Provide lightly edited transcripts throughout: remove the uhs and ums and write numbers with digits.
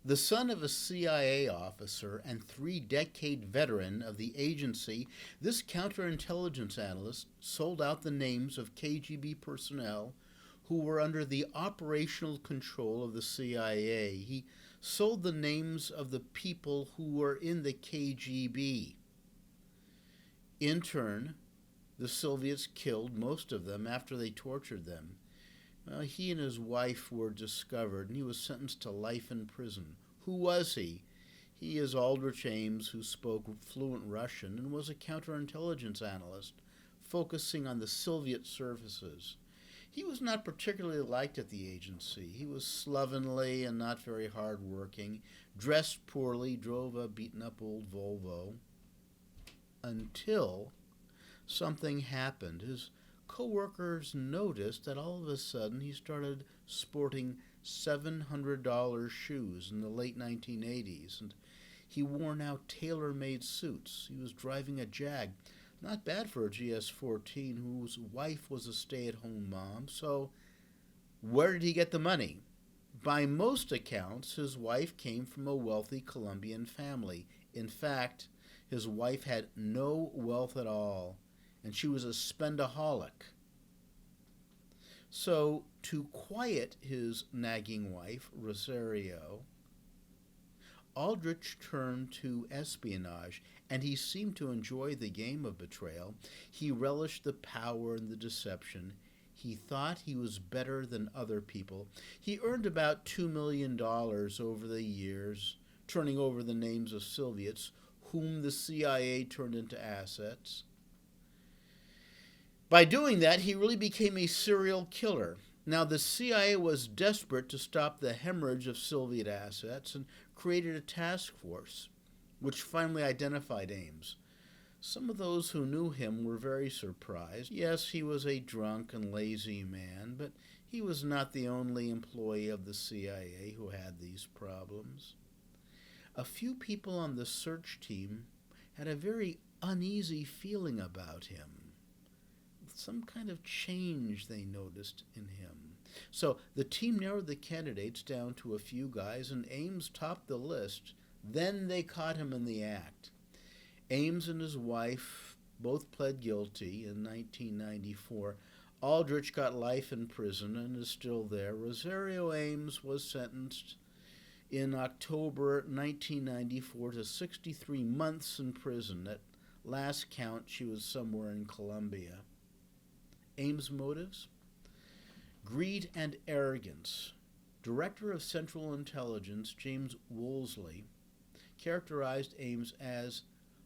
The son of a CIA officer and three-decade veteran of the agency, this counterintelligence analyst sold out the names of KGB personnel who were under the operational control of the CIA. He sold the names of the people who were in the KGB. In turn, the Soviets killed most of them after they tortured them. Well, he and his wife were discovered, and he was sentenced to life in prison. Who was he? He is Alrich Ames, who spoke fluent Russian and was a counterintelligence analyst, focusing on the Soviet services. He was not particularly liked at the agency. He was slovenly and not very hardworking, dressed poorly, drove a beaten-up old Volvo, until something happened. His coworkers noticed that all of a sudden he started sporting $700 shoes in the late 1980s, and he wore now tailor-made suits. He was driving a Jag. Not bad for a GS-14 whose wife was a stay-at-home mom. So where did he get the money? By most accounts, his wife came from a wealthy Colombian family. In fact, his wife had no wealth at all, and she was a spendaholic. So, to quiet his nagging wife, Rosario, Aldrich turned to espionage, and he seemed to enjoy the game of betrayal. He relished the power and the deception. He thought he was better than other people. He earned about $2 million over the years, turning over the names of Soviets, whom the CIA turned into assets. By doing that, he really became a serial killer. Now, the CIA was desperate to stop the hemorrhage of Soviet assets and created a task force, which finally identified Ames. Some of those who knew him were very surprised. Yes, he was a drunk and lazy man, but he was not the only employee of the CIA who had these problems. A few people on the search team had a very uneasy feeling about him. Some kind of change they noticed in him. So the team narrowed the candidates down to a few guys, and Ames topped the list. Then they caught him in the act. Ames and his wife both pled guilty in 1994. Aldrich got life in prison and is still there. Rosario Ames was sentenced in October 1994 to 63 months in prison. At last count, she was somewhere in Colombia. Ames' motives? Greed and arrogance. Director of Central Intelligence James Woolsey characterized Ames as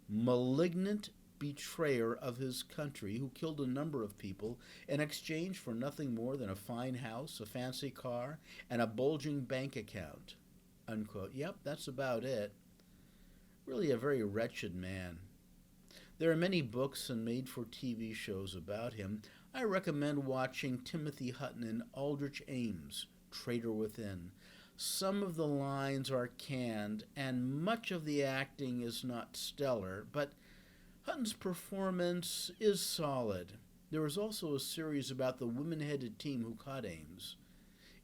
malignant betrayer of his country who killed a number of people in exchange for nothing more than a fine house, a fancy car, and a bulging bank account. Unquote. Yep, that's about it. Really a very wretched man. There are many books and made-for-TV shows about him. I recommend watching Timothy Hutton in Alrich Ames, Traitor Within. Some of the lines are canned, and much of the acting is not stellar, but Hutton's performance is solid. There is also a series about the women-headed team who caught Ames.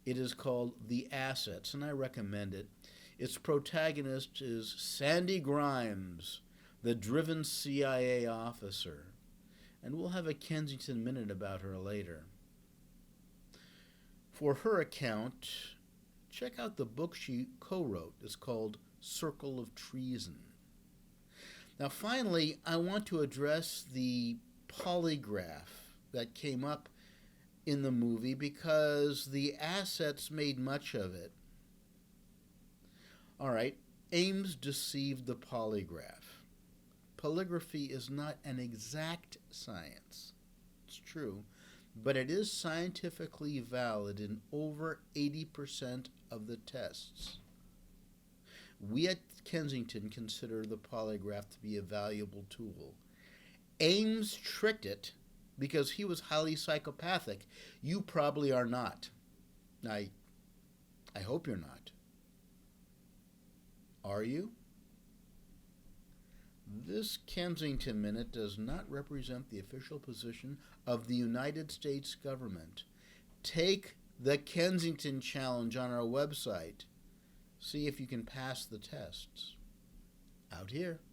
It is called The Assets, and I recommend it. Its protagonist is Sandy Grimes, the driven CIA officer. And we'll have a Kensington Minute about her later. For her account, check out the book she co-wrote. It's called Circle of Treason. Now finally, I want to address the polygraph that came up in the movie because the assets made much of it. All right, Ames deceived the polygraph. Polygraphy is not an exact science. It's true, but it is scientifically valid in over 80% of the tests. We at Kensington consider the polygraph to be a valuable tool. Ames tricked it because he was highly psychopathic. You probably are not. I hope you're not. Are you? This Kensington Minute does not represent the official position of the United States government. Take the Kensington Challenge on our website. See if you can pass the tests. Out here.